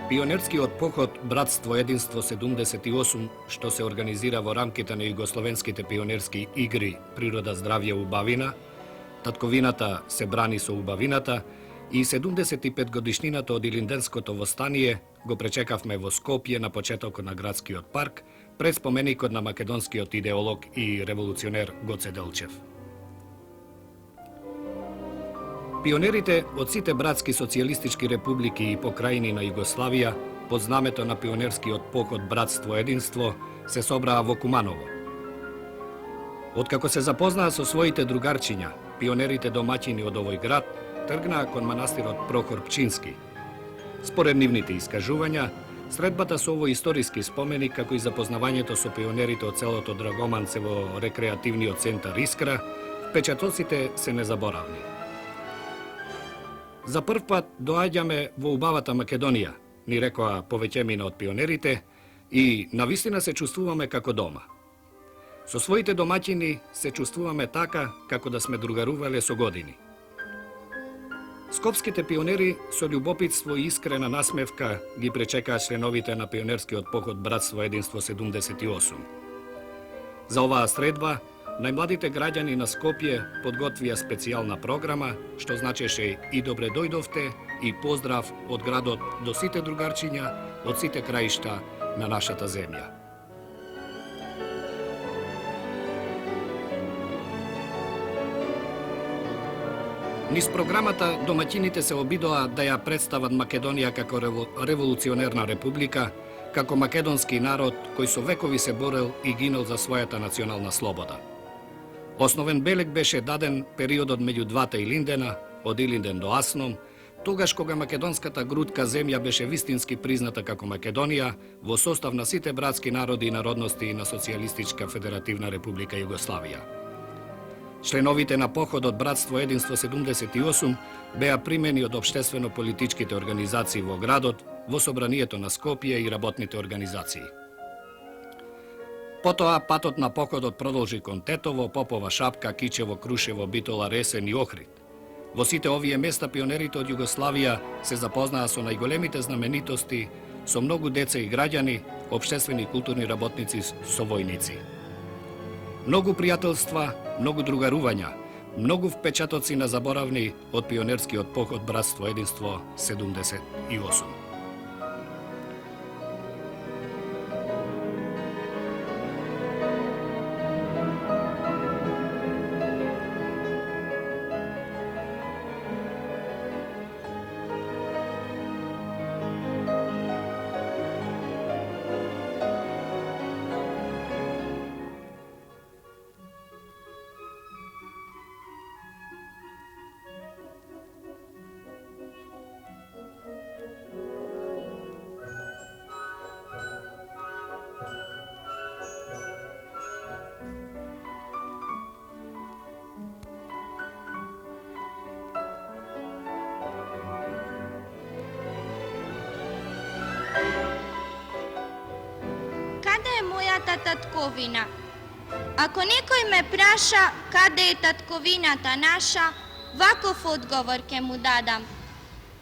Pionерскиот поход Братство Единство 78, што се организира во рамките на Југословенските пионерски игри Природа, здравје, убавина, татковината се брани со убавината и 75 годишнината од Илинденското востание го пречекавме во Скопје на почетокот на градскиот парк пред споменикот на македонскиот идеолог и револуционер Гоце Делчев. Пионерите од сите братски социјалистички републики и покрајни на Југославија под знамето на пионерскиот поход Братство Единство се собраа во Куманово. Откако се запознаа со своите другарчиња, пионерите домаќини од овој град тргнаа кон манастирот Прохор Пчински. Според нивните искажувања, средбата со овој историски споменик, како и запознавањето со пионерите од селото Драгоманце во рекреативниот центар Искра, впечатоците се незаборавни. За прв пат доаѓаме во убавата Македонија, ни рекоа повеќемина од пионерите, и навистина се чувствуваме како дома. Со своите домаќини се чувствуваме така како да сме другарувале со години. Скопските пионери со љубопитство и искрена насмевка ги пречекаа членовите на пионерскиот поход Братство Единство 78. За оваа средба, најмладите граѓани на Скопје подготвија специјална програма, што значеше и добре дојдовте и поздрав од градот до сите другарчиња од сите краишта на нашата земја. Низ програмата домаќините се обидоа да ја представат Македонија како револуционерна република, како македонски народ кој со векови се борел и гинел за својата национална слобода. Основен белег беше даден периодот меѓу двата Илиндена, од Илинден до Асном, тогаш кога македонската грудка земја беше вистински призната како Македонија во состав на сите братски народи и народности на Социјалистичка Федеративна Република Југославија. Членовите на походот Братство Единство 78 беа примени од општествено-политичките организации во градот, во собранието на Скопје и работните организации. Потоа патот на походот продолжи кон Тетово, Попова Шапка, Кичево, Крушево, Битола, Ресен и Охрид. Во сите овие места пионерите од Југославија се запознаа со најголемите знаменитости, со многу деца и граѓани, општествени и културни работници со војници. Многу пријателства, многу другарувања, многу впечатоци на заборавни од пионерскиот поход Братство Единство 78. Татковина. Ако некој ме праша каде е татковината наша, ваков одговор ќе му дадам.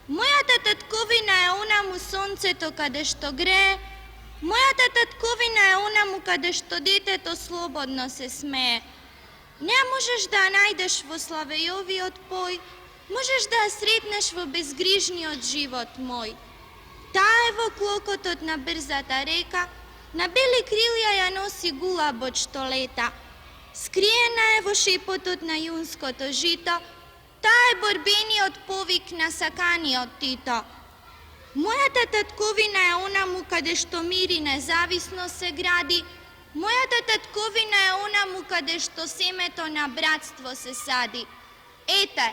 Мојата татковина е онаму сонцето каде што грее, мојата татковина е онаму каде што детето слободно се смее. Не можеш да ја најдеш во славејовиот пој, можеш да ја сретнеш во безгрижниот живот мој. Таа е во клокотот на брзата река, на бели крилја ја носи гулабот што лета. Скриена е во шепотот на јунското жито, таа е борбениот повик на саканиот Тито. Мојата татковина е онаму каде што мир и независност се гради, мојата татковина е онаму каде што семето на братство се сади. Ете,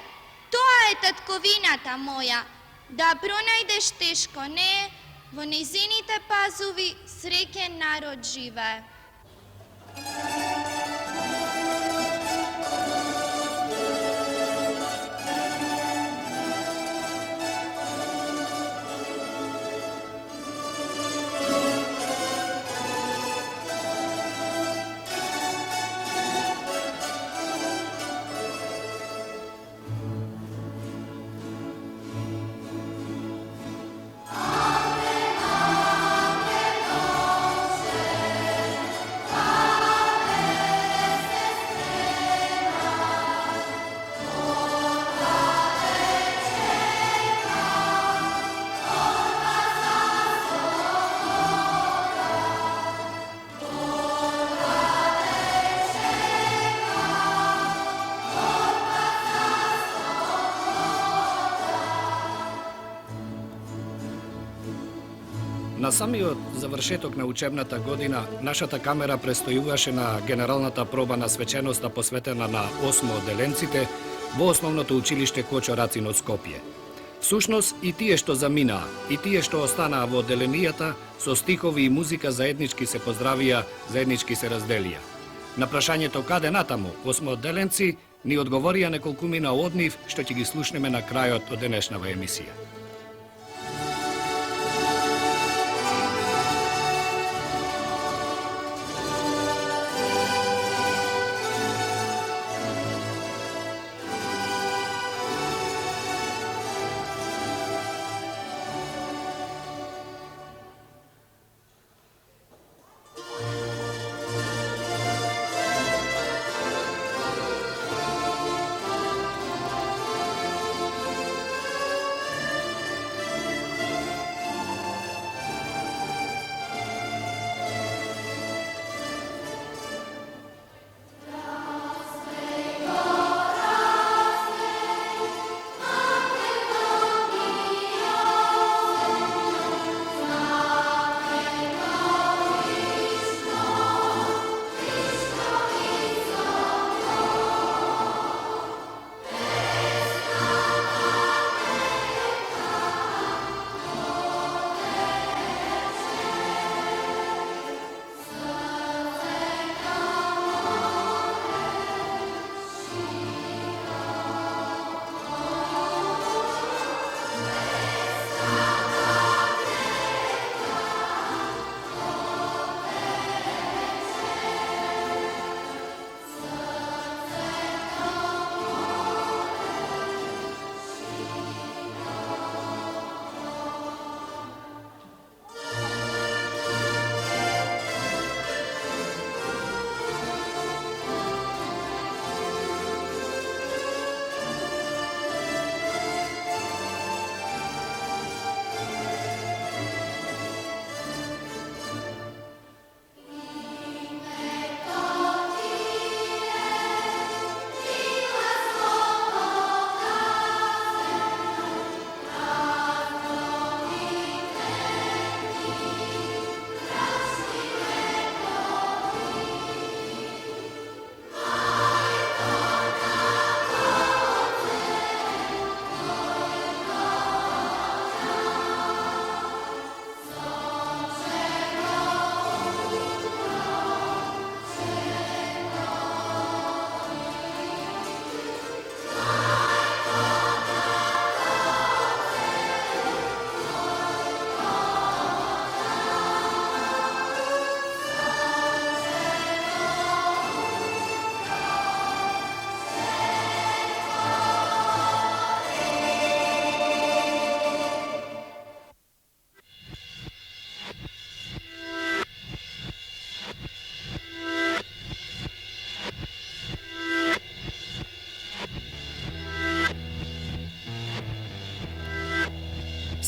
тоа е татковината моја, да пронајдеш тешко не е, во нејзините пазуви среќен народ живее. Amen. На самиот завршеток на учебната година, нашата камера престојуваше на генералната проба на свеченоста посветена на 8 одделенците во основното училиште Кочо Рацин од Скопје. Всушност, и тие што заминаа, и тие што останаа во одделенијата, со стихови и музика заеднички се поздравија, заеднички се разделија. На прашањето каде натаму, 8 одделенци, ни одговорија неколкумина од нив, што ќе ги слушнеме на крајот од денешнава емисија.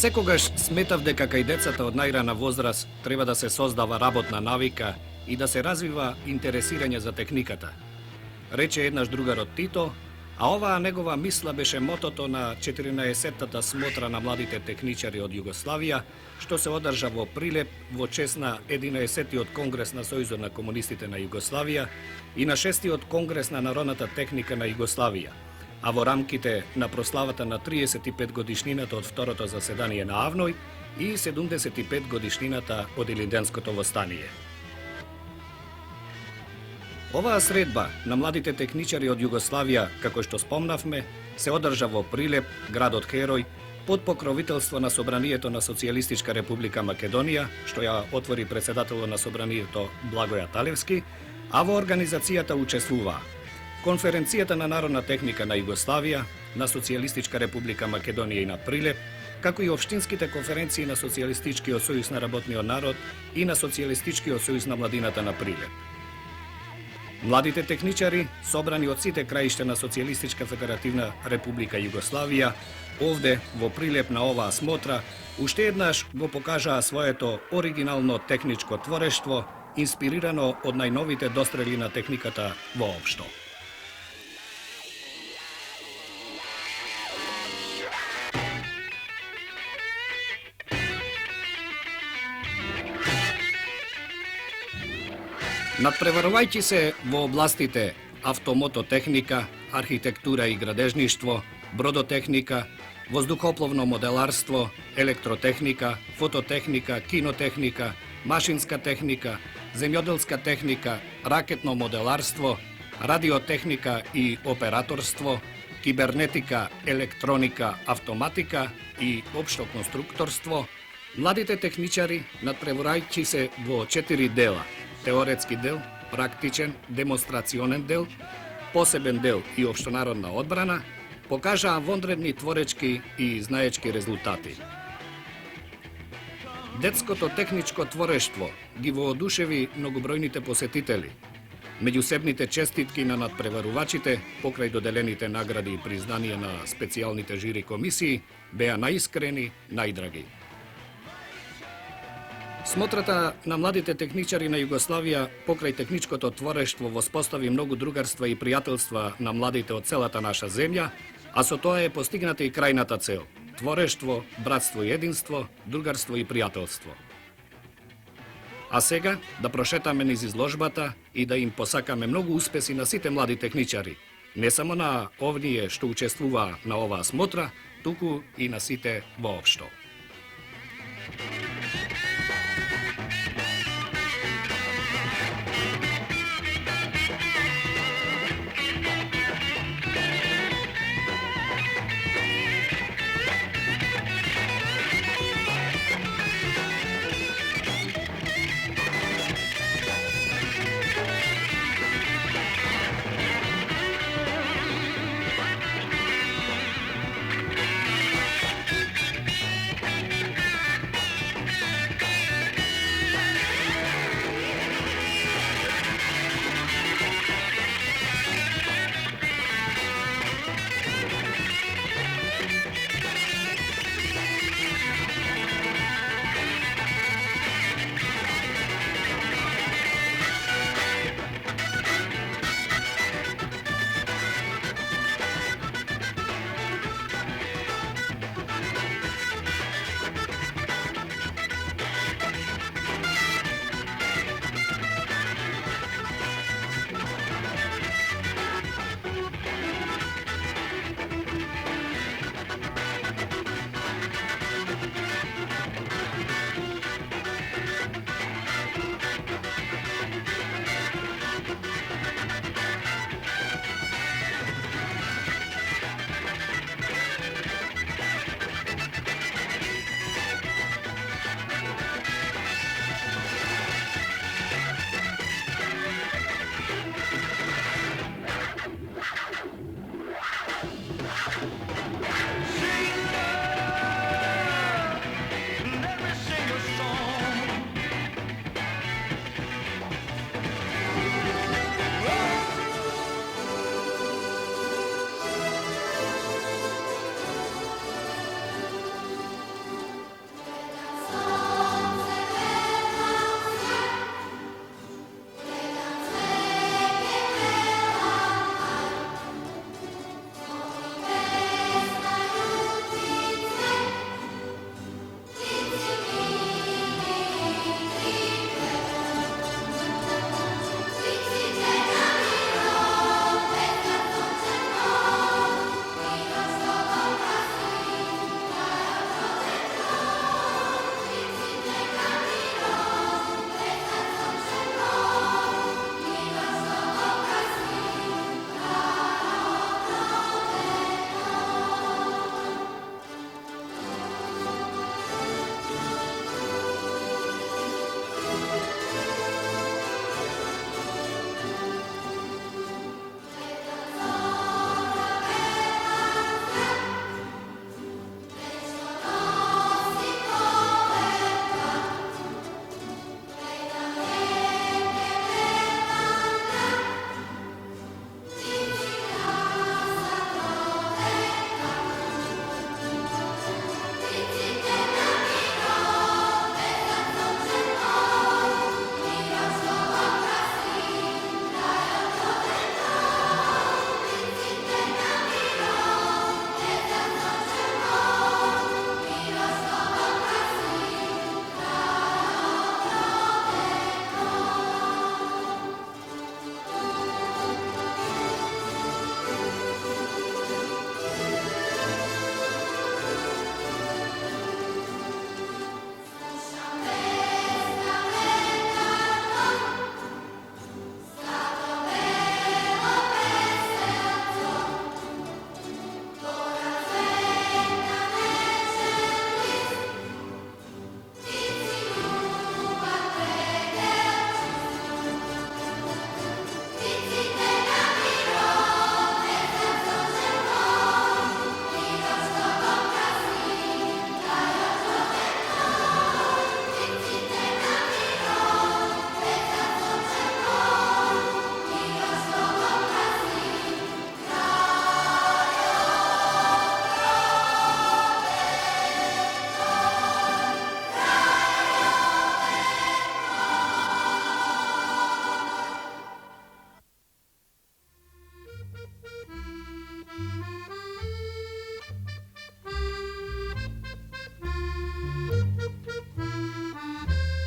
Секогаш сметав дека кај децата од најрана возраст треба да се создава работна навика и да се развива интересирање за техниката. Рече еднаш другарот Тито, а оваа негова мисла беше мотото на 14-тата смотра на младите техничари од Југославија, што се одржа во Прилеп во чест на 11-тиот конгрес на Сојузот на комунистите на Југославија и на 6-тиот конгрес на народната техника на Југославија, а во рамките на прославата на 35 годишнината од второто заседание на Авној и 75 годишнината од Илинденското востание. Оваа средба на младите техничари од Југославија, како што спомнавме, се одржа во Прилеп, градот Херој, под покровителство на Собранието на Социјалистичка република Македонија, што ја отвори председателот на Собранието Благоја Талевски, а во организацијата учествуваа Конференцијата на народна техника на Југославија, на Социјалистичка република Македонија и на Прилеп, како и општинските конференции на Социјалистичкиот сојуз на работниот народ и на Социјалистичкиот сојуз на младината на Прилеп. Младите техничари, собрани од сите краишта на Социјалистичка федеративна република Југославија, овде во Прилеп на оваа смотра, уште еднаш го покажаа своето оригинално техничко творештво, инспирирано од најновите дострели на техниката воопшто. Надпреварувајќи се во областите автомототехника, архитектура и градежништво, бродотехника, воздухопловно моделарство, електротехника, фототехника, кинотехника, машинска техника, земјоделска техника, ракетно моделарство, радиотехника и операторство, кибернетика, електроника, автоматика и општо конструкторство, младите техничари надпреварувајќи се во 4 дела: теоретски дел, практичен, демонстрационен дел, посебен дел и општонародна одбрана, покажаа вонредни творечки и знаечки резултати. Детското техничко творештво ги воодушеви многобројните посетители. Меѓусебните честитки на надпреварувачите, покрај доделените награди и признанија на специјалните жири комисии, беа најискрени, најдраги. Смотрата на младите техничари на Југославија покрај техничкото творештво воспостави многу другарства и пријателства на младите од целата наша земја, а со тоа е постигната и крајната цел – творештво, братство и единство, другарство и пријателство. А сега да прошетаме низ изложбата и да им посакаме многу успеси на сите млади техничари, не само на овние што учествуваа на оваа смотра, туку и на сите воопшто.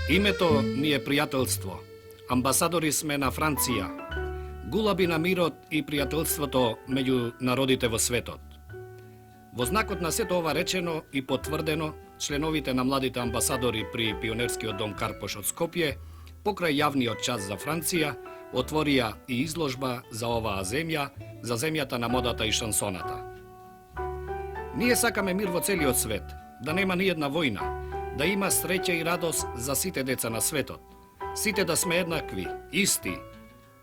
Името ни е пријателство. Амбасадори сме на Франција. Гулаби на мирот и пријателството меѓу народите во светот. Во знакот на сето ова речено и потврдено, членовите на младите амбасадори при Пионерскиот дом Карпош од Скопје, покрај јавниот час за Франција, отворија и изложба за оваа земја, за земјата на модата и шансоната. Ние сакаме мир во целиот свет, да нема ни една војна, да има среќа и радост за сите деца на светот. Сите да сме еднакви, исти,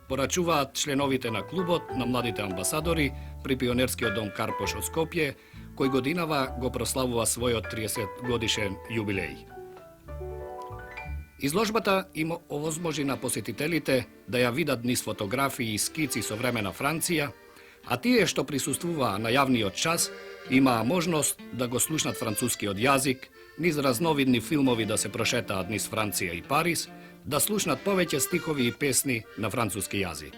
порачуваат членовите на клубот на младите амбасадори при Пионерскиот дом Карпош од Скопје, кој годинава го прославува својот 30 годишен јубилеј. Изложбата им овозможи на посетителите да ја видат низ фотографии и скици со време на Франција, а тие што присуствуваа на јавниот час имаа можност да го слушнат францускиот јазик, низ разновидни филмови да се прошетаат низ Франција и Париз, да слушнат повеќе стихови и песни на француски јазик.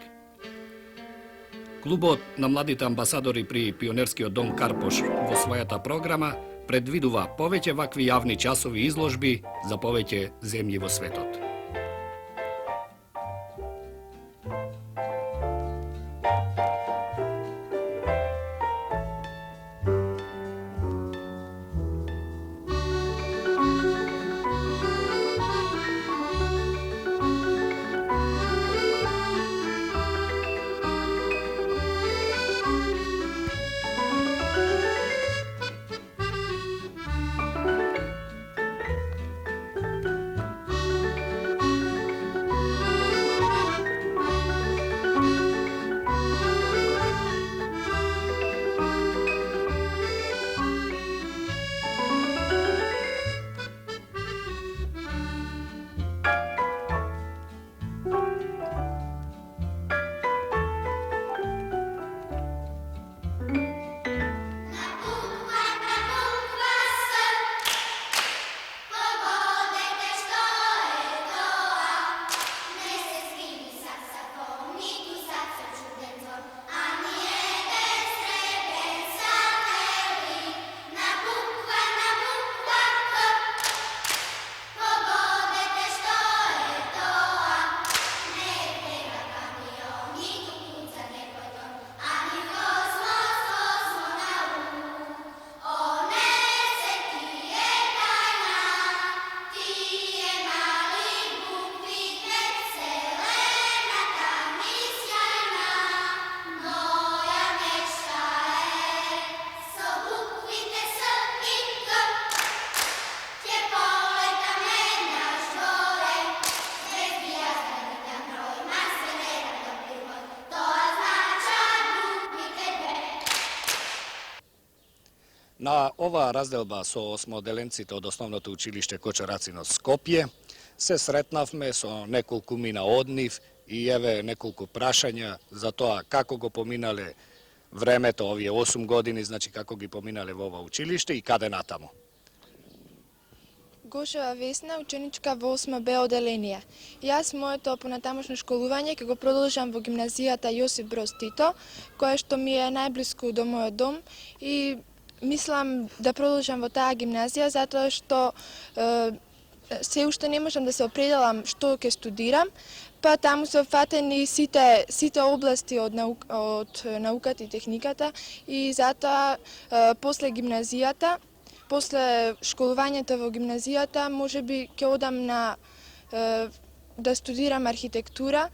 Клубот на младите амбасадори при Пионерскиот дом Карпош во својата програма предвидува повеќе вакви јавни часови и изложби за повеќе земји во светот. На оваа разделба со осмоделенците од основното училиште Кочарацин од Скопје се сретнавме со неколку мина од нив и еве неколку прашања за тоа како го поминале времето овие 8 години, значи како ги поминале во ова училиште и каде натаму. Гошева Весна, ученичка во 8Б оделенија. Јас моето понатамошно школување ќе го продолжам во гимназијата Јосип Броз Тито, која што ми е најблиску до мојот дом и мислам да продолжам во таа гимназија затоа што се уште не можам да се определам што ќе студирам, па таму се опфатени сите области од науката и техниката и затоа после гимназијата, после школувањето во гимназијата, можеби ќе одам на да студирам архитектура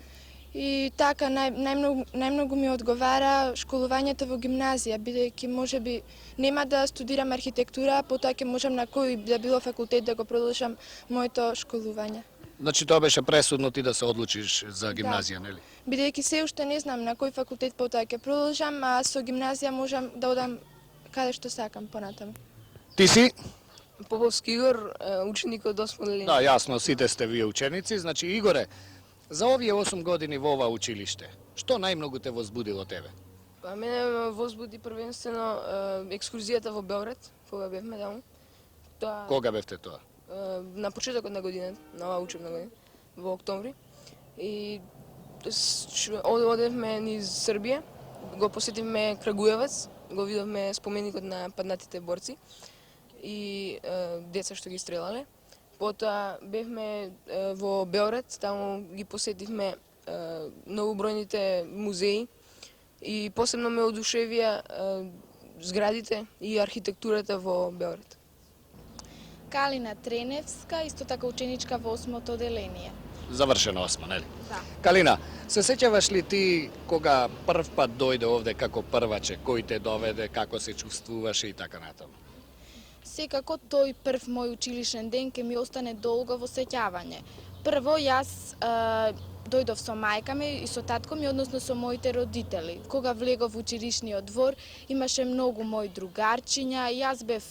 и така најмногу ми одговара школувањето во гимназија, бидејќи можеби нема да студирам архитектура, потоа ќе можам на кој да било факултет да го продолжам моето школување. Значи тоа беше пресудно ти да се одлучиш за гимназија, нели? Бидејќи се уште не знам на кој факултет потоа ќе продолжам, а со гимназија можам да одам каде што сакам понатаму. Ти си? Поповски Игор, ученик од 8 оделенија. Да, јасно, сите сте вие ученици. Значи, Игоре, за овие 8 години во ова училиште, што најмногу те возбудило тебе? Па мене ме возбуди првенствено екскурзијата во Белград, кога бевме таму. Тоа Кога бевте тоа? на почетокот на годината, на оваа учебна година, во октомври. И одевме низ Србија, го посетивме Крагуевац, го видовме споменикот на паднатите борци и деца што ги стрелале. Потоа бевме во Београд, таму ги посетивме многобројните музеи и посебно ме одушевија зградите и архитектурата во Београд. Калина Треневска, исто така ученичка во 8-то оделение. Завршено 8, нели? Да. Калина, се сеќаваш ли ти кога прв пат дојде овде како прваче, кој те доведе, како се чувствуваше и така натаму? Секако тој прв мој училишен ден ќе ми остане долго во сеќавање. Прво јас дојдов со мајка ми и со татко ми, односно со моите родители. Кога влегов во училишниот двор, имаше многу мои другарчиња и јас бев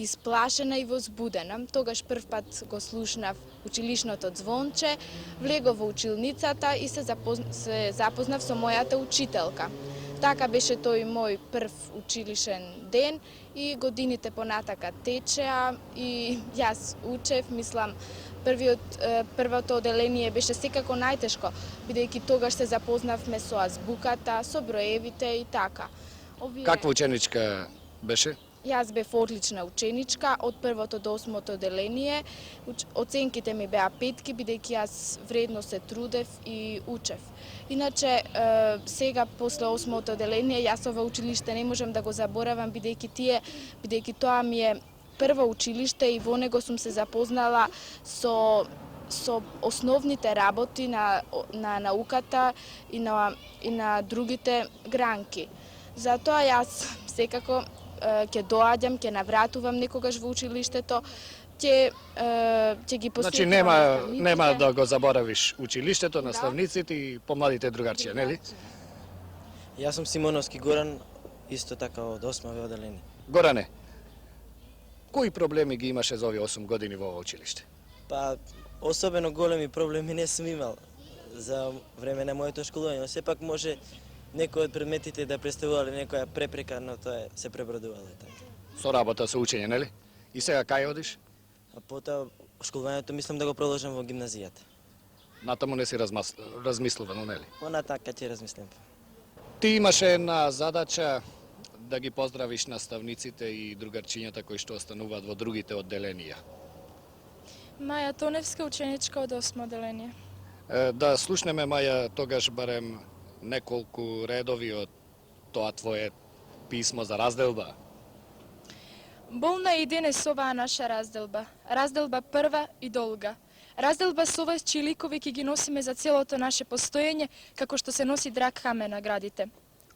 исплашена и возбудена. Тогаш прв пат го слушнав училишното звонче, влегов во училницата и се запознав со мојата учителка. Така беше тој мој прв училишен ден и годините понатака течеа и јас учев, мислам, првото оделение беше секако најтешко, бидејќи тогаш се запознавме со азбуката, со броевите и така. Каква ученичка беше? Јас бев одлична ученичка од првото до 8-то оделение. Оценките ми беа петки, бидејќи јас вредно се трудев и учев. Иначе, сега, после 8-то оделение, јас ова училиште не можам да го заборавам, бидејќи тоа ми е прво училиште и во него сум се запознала со основните работи на науката и на другите гранки. Затоа јас секако ќе доаѓам, ќе навратувам некогаш во училиштето, ќе ги посетувам. Значи нема да го заборавиш училиштето, наставниците и помладите другарчија, нели? Јас сум Симоновски Горан, исто така од 8-во оделение. Горане, кои проблеми ги имаше за овие 8 години во ова училиште? Па, особено големи проблеми не сум имал за време на моето школување, но сепак може некои од предметите да представувале некоја препрека, но тоа се пребродувало така. Со работа, со учење, нели? И сега кај одиш? А потоа школувањето мислам да го продолжам во гимназијата. Натаму не си размислувано, нели? Понатака ќе размислам. Ти имаше една задача да ги поздравиш наставниците и другарчињата кои што остануваат во другите одделенија. Маја Тоневска, ученичка од 8-то оделение. Да слушнеме, Маја, тогаш барем неколку редови од тоа твое писмо за разделба. Болна е и денес оваа наша разделба. Разделба прва и долга. Разделба со вас чии ликови ќе ги носиме за целото наше постоење, како што се носи драг камен на градите.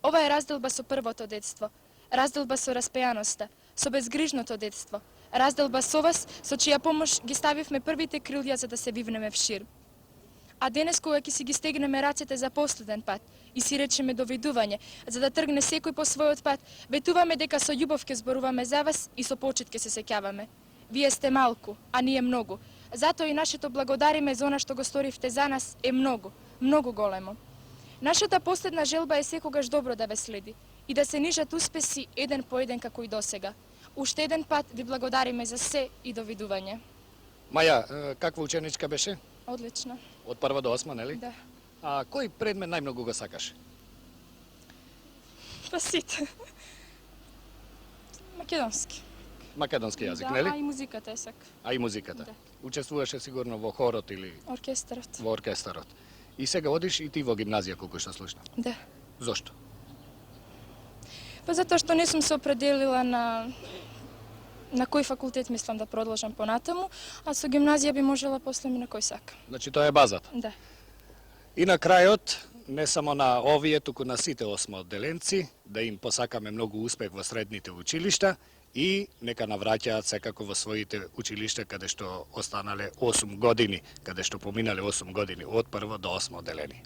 Ова е разделба со првото детство. Разделба со распејаноста, со безгрижното детство. Разделба со вас, со чија помош ги ставивме првите крилја за да се вивнеме вшир. А денес, кога ќе си ги стегнеме рацете за последен пат и си речеме довидување, за да тргне секој по својот пат, ветуваме дека со љубов ќе зборуваме за вас и со почит ќе се сеќаваме. Вие сте малку, а ние многу. Затоа и нашето благодариме за она што го сторивте за нас е многу, многу големо. Нашата последна желба е секогаш добро да ве следи и да се нижат успеси еден по еден како и досега. Уште еден пат ви благодариме за се и довидување. Маја, каква ученичка беше? Одлично. Од прва до 8, нели? Да. А кој предмет најмногу го сакаш? Па сите. Македонски. Македонски јазик, Да, нели? а и музиката е сак. А и музиката. Да. Учествуваше сигурно во хорот или Оркестарот. во оркестарот. И сега одиш и ти во гимназија, колку што слушнам. Да. Зошто? Па затоа што не сум се определила на кој факултет мислам да продолжам понатаму, а со гимназија би можела после ми на кој сака. Значи тоа е базата. Да. И на крајот, не само на овие, туку на сите 8 одделенци, да им посакаме многу успех во средните училишта и нека навраќаат секако во своите училишта каде што останале 8 години, каде што поминале 8 години од прво до 8 одделение.